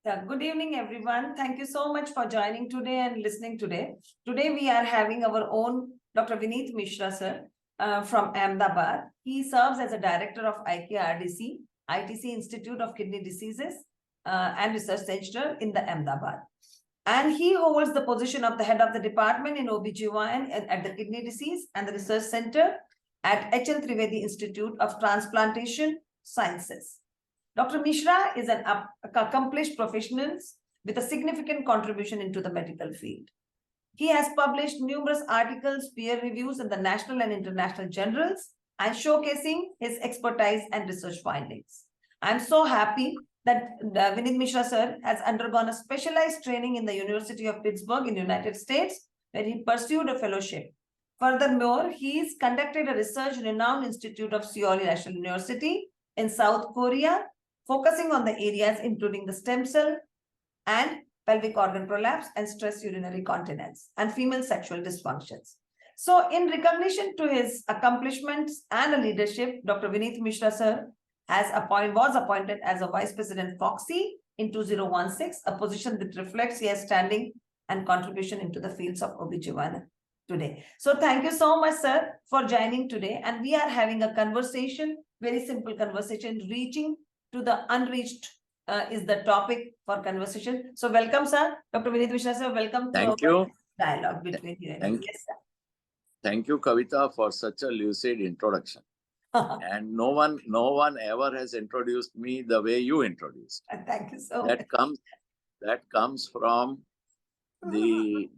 Yeah, good evening, everyone. Thank you so much for joining today and listening today. Today, we are having our own Dr. Vineet Mishra, sir, from Ahmedabad. He serves as a director of IKRDC, ITC Institute of Kidney Diseases and Research Center in the Ahmedabad. And he holds the position of the head of the department in OBGYN at the Kidney Disease and the Research Center at HL Trivedi Institute of Transplantation Sciences. Dr. Mishra is an accomplished professional with a significant contribution into the medical field. He has published numerous articles, peer reviews in the national and international journals, and showcasing his expertise and research findings. I'm so happy that Vineet Mishra sir has undergone a specialized training in the University of Pittsburgh in the United States, where he pursued a fellowship. Furthermore, he's conducted a research in a renowned institute of Seoul National University in South Korea, focusing on the areas including the stem cell and pelvic organ prolapse and stress urinary continence and female sexual dysfunctions. So in recognition to his accomplishments and leadership, Dr. Vineet Mishra sir was appointed as a Vice President FOXY in 2016, a position that reflects his standing and contribution into the fields of OBGYN today. So thank you so much, sir, for joining today. And we are having a conversation, very simple conversation, reaching to the unreached is the topic for conversation. So welcome, sir. Dr. Vineet Mishra, sir, welcome to our dialogue between you and me. Yes, sir. Thank you, Kawita, for such a lucid introduction. And no one ever has introduced me the way you introduced. Thank you so much. That comes from the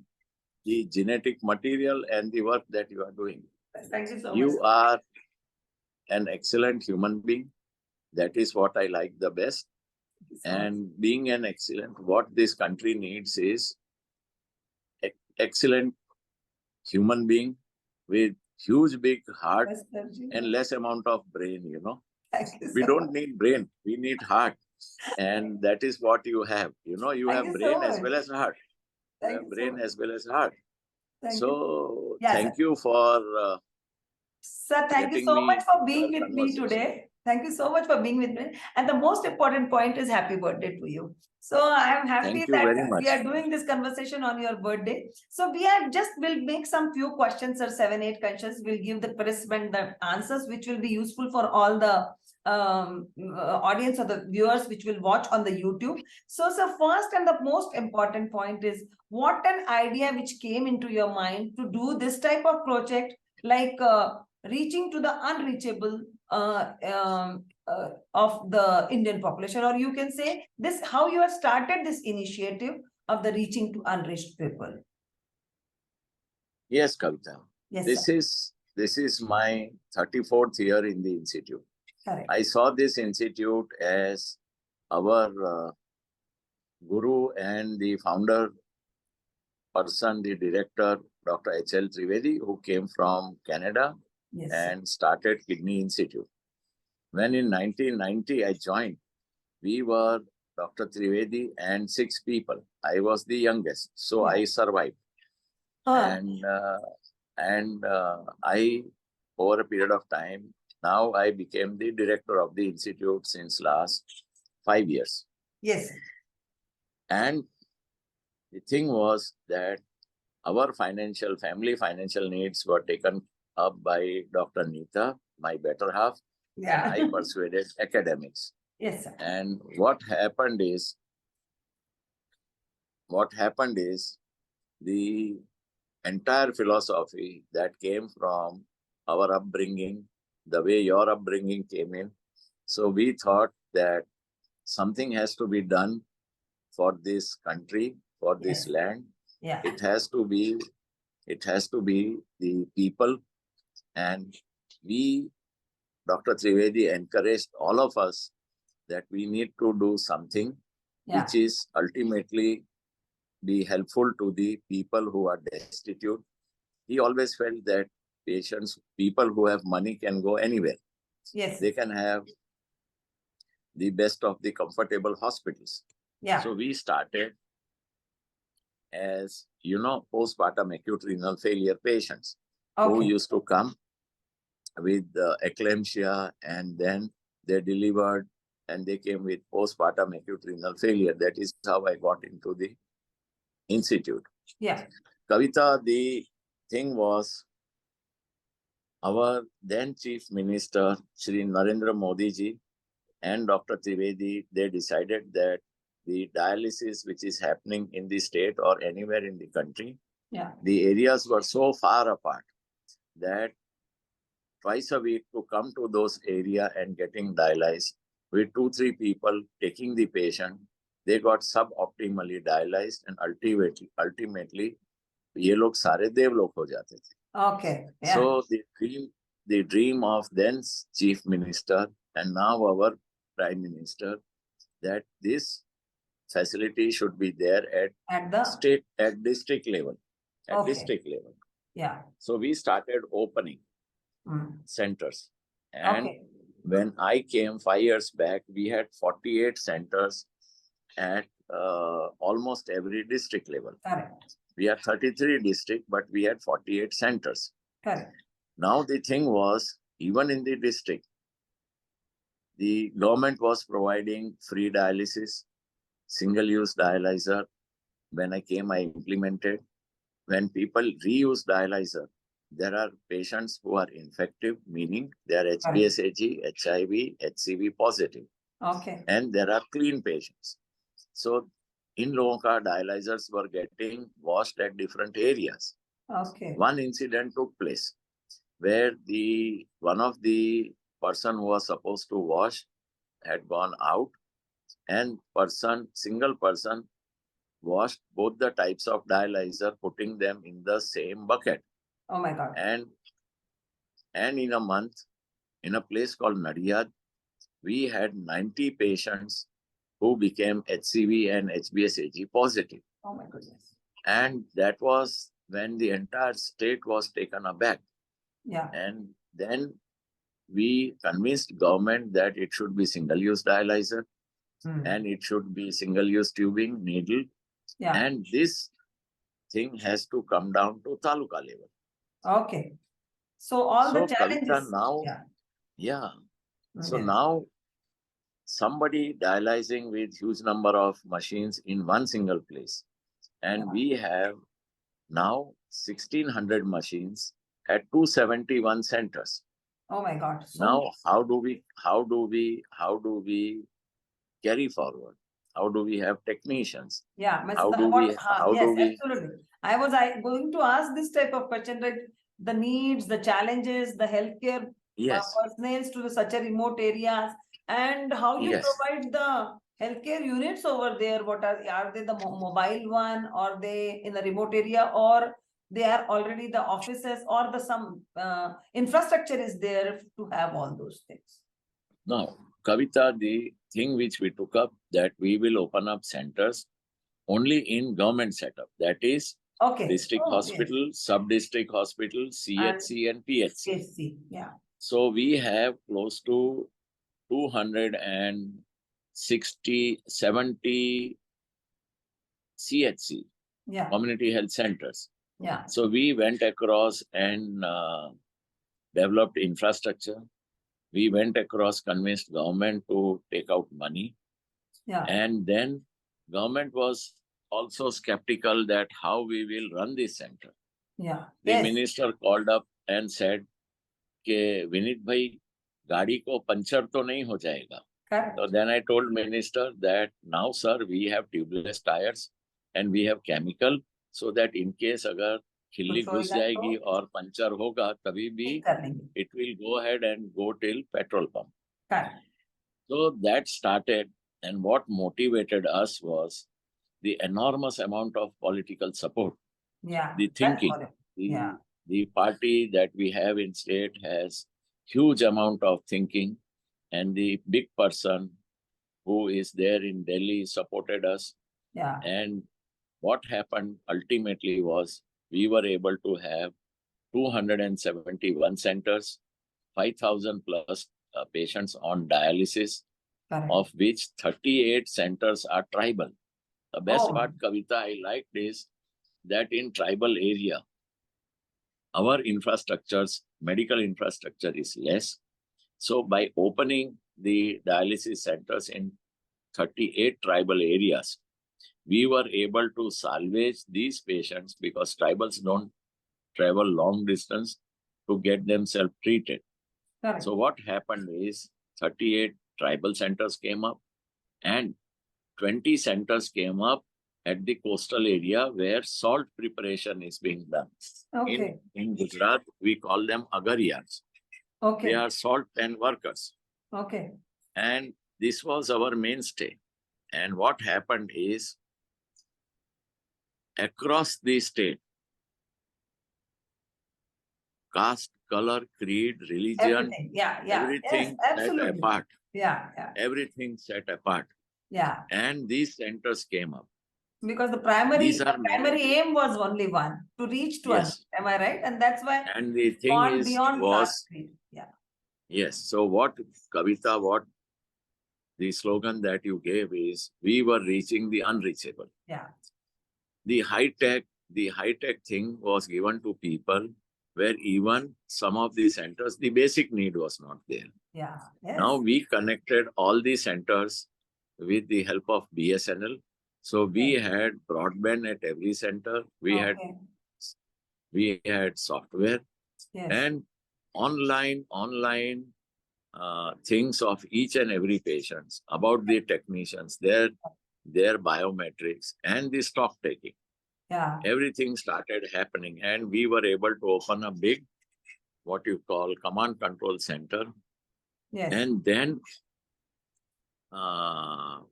genetic material and the work that you are doing. Thank you so much. You are an excellent human being. That is what I like the best. And being an excellent, what this country needs is excellent human being with huge big heart and less amount of brain, you know. We don't need brain, we need heart. And that is what you have. You know, you have brain as well as heart. You have brain as well as heart. So thank you for sir, thank you so much for being with me today. Thank you so much for being with me. And the most important point is happy birthday to you. So I am happy that we are doing this conversation on your birthday. So we'll make some few questions or 7-8 questions. We'll give the participant the answers, which will be useful for all the audience or the viewers which will watch on the YouTube. So first and the most important point is what an idea which came into your mind to do this type of project, like reaching to the unreachable of the Indian population, or you can say this, how you have started this initiative of the reaching to unreached people. Yes, Kavita. Yes, this is my 34th year in the institute. Correct. I saw this institute as our guru and the founder person, the director, Dr. H.L. Trivedi, who came from Canada and started Kidney Institute. When in 1990 I joined, we were Dr. Trivedi and 6 people. I was the youngest, so I survived. And I, over a period of time, now I became the director of the institute since last 5 years. Yes. And the thing was that our family financial needs were taken up by Dr. Neeta, my better half. Yeah. I persuaded academics. Yes, sir. And what happened is the entire philosophy that came from our upbringing, the way your upbringing came in. So we thought that something has to be done for this country, for this land. Yeah. It has to be the people. And we, Dr. Trivedi, encouraged all of us that we need to do something which is ultimately be helpful to the people who are destitute. He always felt that people who have money can go anywhere. Yes. They can have the best of the comfortable hospitals. Yeah. So we started as, postpartum acute renal failure patients who used to come with eclampsia, and then they delivered and they came with postpartum acute renal failure. That is how I got into the institute. Yeah. Kavita, the thing was, our then Chief Minister, Shri Narendra Modi ji, and Dr. Trivedi, they decided that the dialysis which is happening in the state or anywhere in the country, Yeah. the areas were so far apart that twice a week to come to those area and getting dialyzed with 2-3 people taking the patient, they got suboptimally dialyzed and ultimately ये लोग सारे देवलोक हो जाते थे. Okay. Yeah. So the dream of then Chief Minister and now our Prime Minister, that this facility should be there At the state, at district level, at Okay. district level. Yeah. So we started opening centers. And Okay. when I came 5 years back, we had 48 centers at almost every district level. Correct. We are 33 district, but we had 48 centers. Correct. Now the thing was, even in the district, the government was providing free dialysis, single-use dialyzer. When I came, I implemented. When people reuse dialyzer, there are patients who are infective, meaning they are HBsAg, HIV, HCV positive. Okay. And there are clean patients. So in लोगों का dialyzers were getting washed at different areas. Okay. One incident took place where one of the person who was supposed to wash had gone out, and single person washed both the types of dialyzer, putting them in the same bucket. Oh my God. And in a month, in a place called Nadiyad, we had 90 patients who became HCV and HBsAg positive. Oh my goodness. And that was when the entire state was taken aback. Yeah. And then we convinced government that it should be single-use dialyzer and it should be single-use tubing, needle. Yeah. And this thing has to come down to taluka level. Okay. So all the Kavita, challenges. now, Yeah. So Yeah. now somebody dialyzing with huge number of machines in one single place. And we have now 1,600 machines at 271 centers. Oh my God. So Now, how do we carry forward? How do we have technicians? yeah, How do we? absolutely. I was going to ask this type of question, right? The needs, the challenges, the healthcare personnel to such a remote areas, and how you provide the healthcare units over there. What are they the mobile one, or they in the remote area, or they are already the offices, or the some infrastructure is there to have all those things? No, Kavita, the thing which we took up, that we will open up centers only in government setup. That is district hospital, sub-district hospital, CHC and PHC. PHC, yeah. So we have close to 270 CHC, community health centers. Yeah. So we went across and developed infrastructure. We went across, convinced government to take out money. Yeah. And then government was also skeptical that how we will run this center. Yeah. The minister called up and said, "Ke Vineet bhai, gaadi ko puncture to nahi ho jayega." So then I told minister that now, sir, we have tubeless tires and we have chemical, so that in case agar खिल्ली घुस जाएगी और puncture होगा तभी भी it will go ahead and go till petrol pump. So that started, and what motivated us was the enormous amount of political support. Yeah. The thinking. The party that we have in state has huge amount of thinking, and the big person who is there in Delhi supported us. Yeah. And what happened ultimately was we were able to have 271 centers, 5,000 plus patients on dialysis, of which 38 centers are tribal. The best part, Kavita, I liked is that in tribal area, our medical infrastructure is less. So by opening the dialysis centers in 38 tribal areas. We were able to salvage these patients because tribals don't travel long distance to get themselves treated. Correct. So what happened is 38 tribal centers came up and 20 centers came up at the coastal area where salt preparation is being done. Okay. In Gujarat, we call them agariyas. Okay. They are salt pen workers. Okay. And this was our mainstay. And what happened is, across the state, caste, color, creed, religion, Everything. Yeah. Yeah. everything Yes, set absolutely. apart. Yeah. Yeah. Everything set apart. Yeah. And these centers came up. Because the primary These are aim was only one, to reach to us. Yes. Am I right? And that's why And the thing gone is, beyond was, caste creed. Yeah. yes. So what, Kavita, what the slogan that you gave is, we were reaching the unreachable. Yeah. The high tech thing was given to people where even some of the centers, the basic need was not there. Yeah. Yes. Now we connected all the centers with the help of BSNL. So we had broadband at every center. We had software and online things of each and every patient about the technicians, their biometrics and the stock taking. Yeah. Everything started happening and we were able to open a big, what you call, command control center. Yes. And then our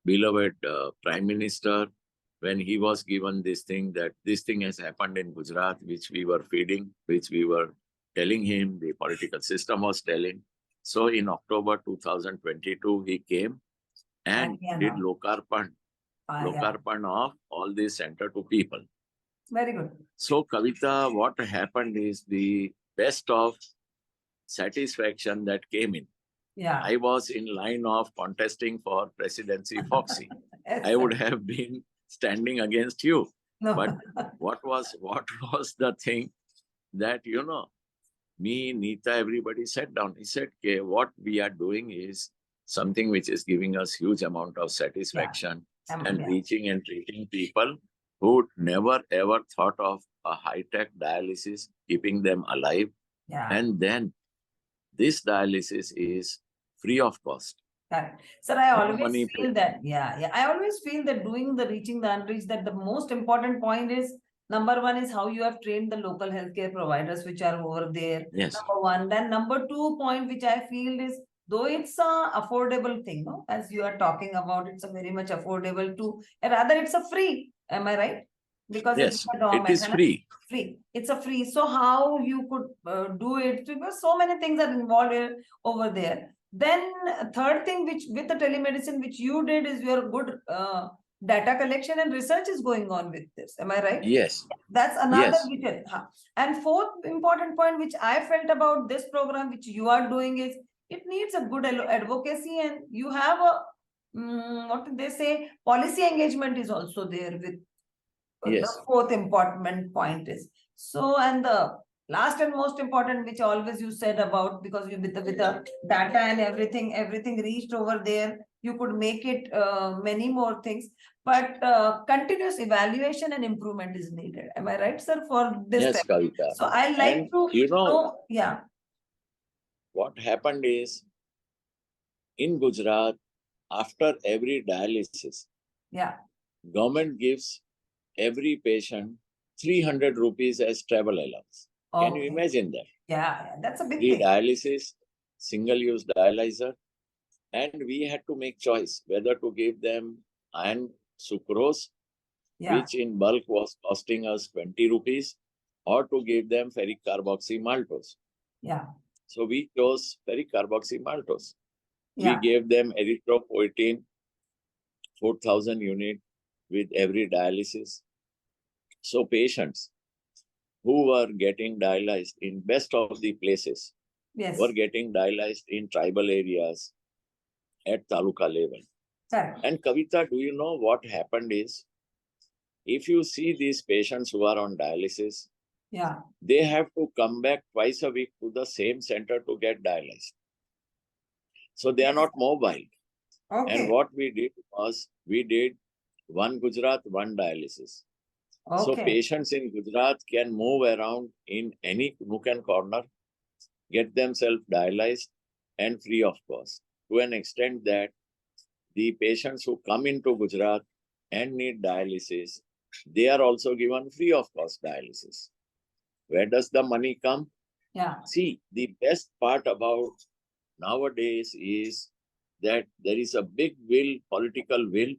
beloved Prime Minister, when he was given this thing, that this thing has happened in Gujarat, which we were feeding, which we were telling him, the political system was telling. So in October 2022, he came and did Lokarpan of all this center to people. Very good. So Kavita, what happened is the best of satisfaction that came in. Yeah. I was in line of contesting for presidency, Foxy. Yes, I would have been standing against you. No. But what was the thing that, me, Neeta, everybody sat down. He said, okay, what we are doing is something which is giving us huge amount of satisfaction and reaching and treating people who never ever thought of a high-tech dialysis, keeping them alive. Yeah. And then this dialysis is free of cost. Correct. Sir, I always feel that, I always feel that doing the reaching the unreached, that the most important point is, number one is how you have trained the local healthcare providers which are over there. Yes. Number one. Then number two point which I feel is, though it's a affordable thing, no? As you are talking about, it's a very much affordable too. Rather, it's a free. Am I right? Because yes, it is free. Free. It's a free. So how you could do it? Because so many things are involved over there. Then third thing, which with the telemedicine, which you did, is your good data collection and research is going on with this. Am I right? Yes. That's another yes. And fourth important point, which I felt about this program, which you are doing, is it needs a good advocacy, and you have a what did they say? Policy engagement is also there with yes. the fourth important point is. So, and the last and most important, which always you said about, because you with the data and everything reached over there, you could make it many more things, but continuous evaluation and improvement is needed. Am I right, sir, for this? Yes, Kavita. So I like to know, what happened is, in Gujarat, after every dialysis, government gives every patient 300 rupees as travel allowance. Can you imagine that? Yeah, that's a big Free thing. dialysis, single-use dialyzer, and we had to make choice whether to give them iron sucrose, which in bulk was costing us 20 rupees, or to give them ferric carboxy maltose. Yeah. So we chose ferric carboxy maltose. We gave them erythropoietin, 4,000 unit with every dialysis. So patients who were getting dialyzed in best of the places were getting dialyzed in tribal areas at taluka level. And Kavita, do you know what happened is, if you see these patients who are on dialysis, Yeah. They have to come back twice a week to the same center to get dialyzed. So they are not mobile. And Okay. what we did was, we did one Gujarat, one dialysis. So Okay. patients in Gujarat can move around in any nook and corner, get themselves dialyzed, and free of cost. To an extent that the patients who come into Gujarat and need dialysis, they are also given free of cost dialysis. Where does the money come? Yeah. See, the best part about nowadays is that there is a big will, political will,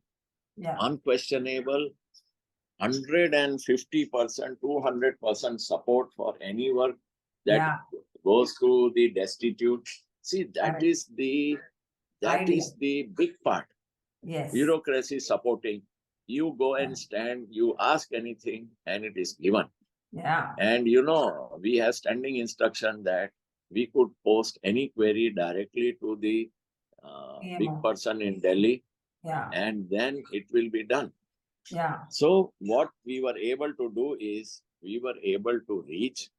Yeah. unquestionable, 150%, 200% support for any work that Yeah. goes to the destitute. See, that Correct. is the Idea. big part. Yes. Bureaucracy supporting. You go Yeah. and stand, you ask anything, and it is given. Yeah. And you know, we have standing instruction that we could post any query directly to the big PMO. person in Delhi, Yeah. and then it will be done. Yeah. So what we were able to do is, we were able to reach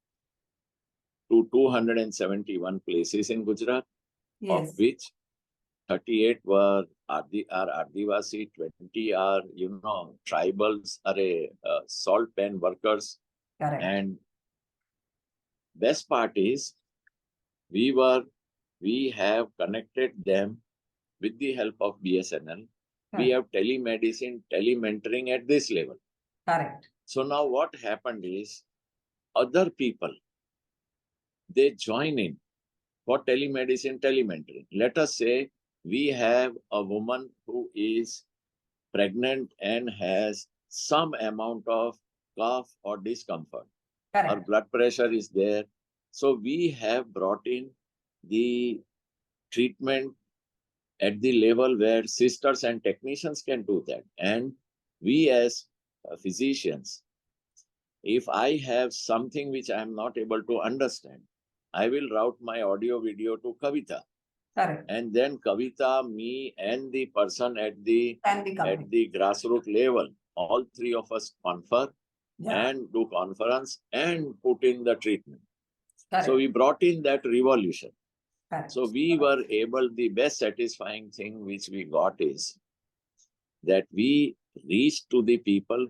to 271 places in Gujarat, of Yes. which 38 are Adivasi, 20 are, tribals, salt pen workers. Correct. And best part is, we have connected them with the help of BSNL. We Correct. have telemedicine, telementoring at this level. Correct. So now what happened is, other people, they join in for telemedicine, telementoring. Let us say we have a woman who is pregnant and has some amount of cough or discomfort. Her Correct. blood pressure is there. So we have brought in the treatment at the level where sisters and technicians can do that. And we as physicians, if I have something which I am not able to understand, I will route my audio video to Kawita. Correct. And then Kawita, me, and the person at the Can be coming. grassroots level, all three of us confer Yeah. and do conference and put in the treatment. Correct. So we brought in that revolution. Correct. So we were able, the best satisfying thing which we got is that we reached to the people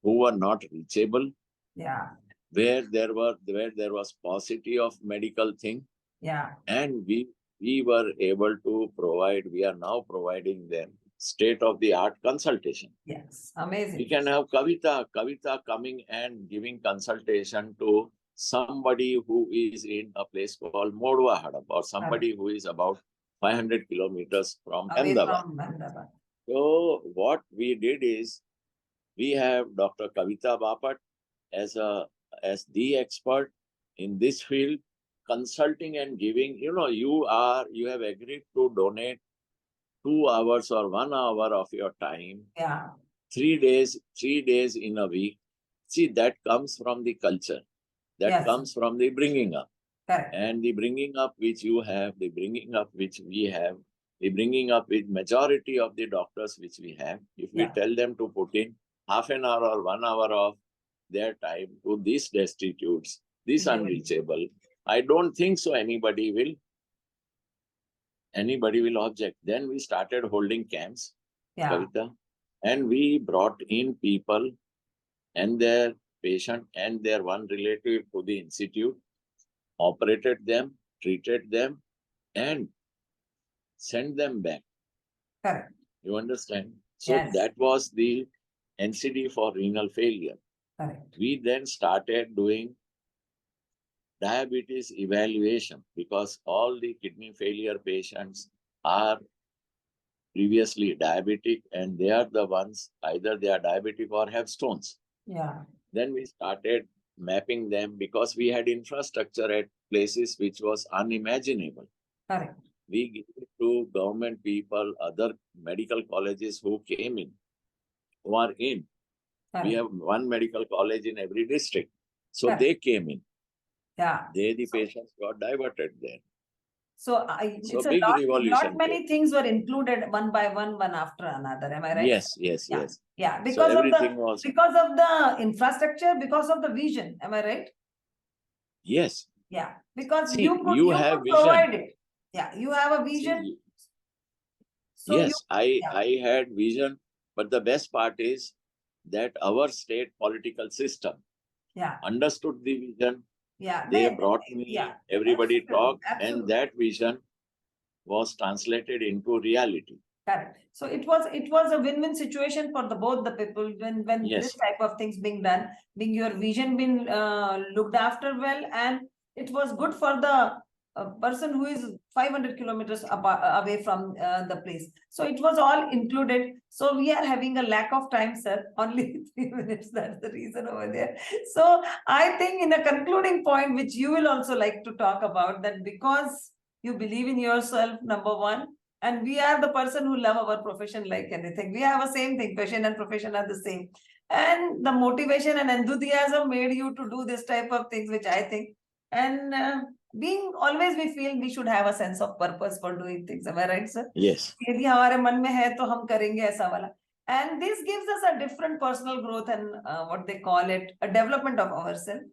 who were not reachable, Yeah. where there was paucity of medical thing, Yeah. and we were able to provide. We are now providing them state-of-the-art consultation. Yes. Amazing. We can have Kavita coming and giving consultation to somebody who is in a place called Modwa Hadap, or somebody who is about 500 kilometers from Away Ahmedabad. from Ahmedabad. So what we did is, we have Dr. Kawita Bapat as the expert in this field, consulting and giving. You have agreed to donate 2 hours or 1 hour of your time, Yeah. 3 days in a week. See, that comes from the culture, that Yes. comes from the bringing up. Correct. And the bringing up which you have, the bringing up which we have, the bringing up with majority of the doctors which we have, if we Yeah. tell them to put in half an hour or 1 hour of their time to these destitutes, this Yeah. unreachable, I don't think so anybody will object. Then we started holding camps, Yeah. Kavita, and we brought in people and their patient and their one relative to the institute, operated them, treated them, and sent them back. Correct. You understand? So Yes. that was the NCD for renal failure. Correct. We then started doing diabetes evaluation, because all the kidney failure patients are previously diabetic, and they are the ones, either they are diabetic or have stones. Yeah. Then we started mapping them, because we had infrastructure at places which was unimaginable. Correct. We gave it to government people, other medical colleges who came in, who are in. Correct. We have one medical college in every district. So Correct. they came in. Yeah. The patients got diverted there. So So it's a big lot revolution many things were included one by one after another. Am I right? Yes, yes, Yeah. yes. Yeah, So because of everything was, because of the infrastructure, because of the vision. Am I right? yes. Yeah, because See, you you could have vision. provide it. Yeah, you have a vision. See, So yes, yeah. I had vision, but the best part is that our state political system Yeah, understood the vision. yeah, They brought me, yeah, everybody absolutely, talked, absolutely. and that vision was translated into reality. Correct. So it was a win-win situation for both the people when Yes. this type of things being done, being your vision being looked after well, and it was good for the person who is 500 kilometers away from the place. So it was all included. So we are having a lack of time, sir. Only 3 minutes. That's the reason over there. So I think in a concluding point, which you will also like to talk about, that because you believe in yourself, number one, and we are the person who love our profession like anything. We have a same thing, passion and profession are the same. And the motivation and enthusiasm made you to do this type of things, which I think. And being always we feel we should have a sense of purpose for doing things. Am I right, sir? Yes. यदि हमारे मन में है तो हम करेंगे ऐसा वाला. And this gives us a different personal growth and what they call it, a development of ourselves.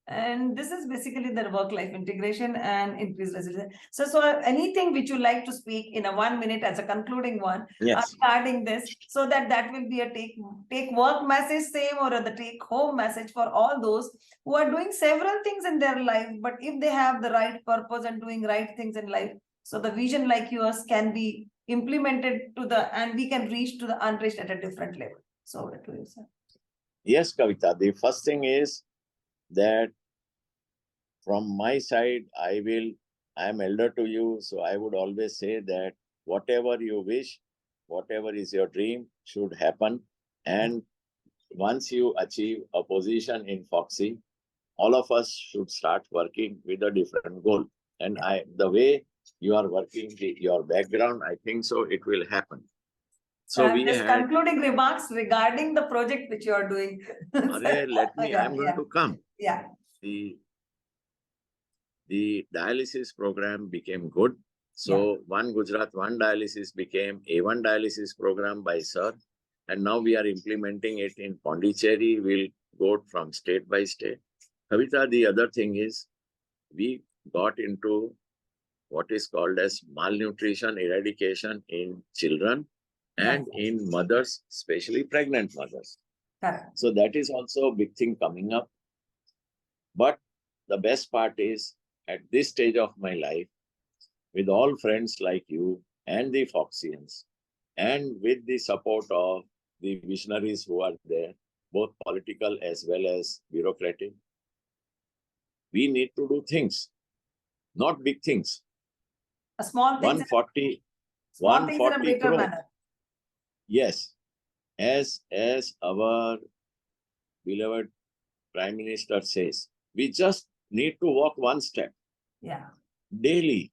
And this is basically the work-life integration and increased resilience. So anything which you like to speak in a 1 minute as a concluding one, Yes. regarding this, so that will be a take work message same or the take home message for all those who are doing several things in their life, but if they have the right purpose and doing right things in life, so the vision like yours can be implemented and we can reach to the unreached at a different level. So over to you, sir. Yes, Kavita. The first thing is that from my side, I am elder to you, so I would always say that whatever you wish, whatever is your dream should happen. And once you achieve a position in Foxy, all of us should start working with a different goal. And the way you are working, your background, I think so it will happen. So we just had concluding remarks regarding the project which you are doing. let me, I'm going to come. Yeah. The dialysis program became good. So One Gujarat, One Dialysis became A1 dialysis program by Sir. And now we are implementing it in Pondicherry. We'll go from state by state. Kavita, the other thing is we got into what is called as malnutrition eradication in children and in mothers, especially pregnant mothers. Correct. So that is also a big thing coming up. But the best part is at this stage of my life, with all friends like you and the Foxians, and with the support of the visionaries who are there, both political as well as bureaucratic, we need to do things, not big things. A small thing. 140, small things in a 140 bigger crore. manner. Yes, as our beloved Prime Minister says, we just need to walk one step. Yeah. Daily.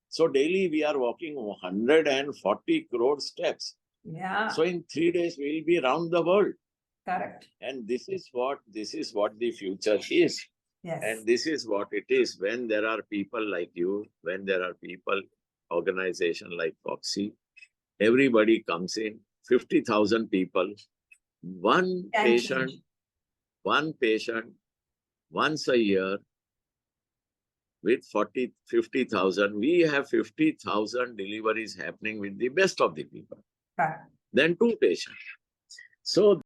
So daily we are walking 140 crore steps. Yeah. So in 3 days we will be around the world. Correct. And this is what the future is. Yes. And this is what it is when there are people like you, when there are people, organization like Foxy, everybody comes in, 50,000 people, one patient, once a year, with 50,000, we have 50,000 deliveries happening with the best of the people. Correct. Then 2 patients. So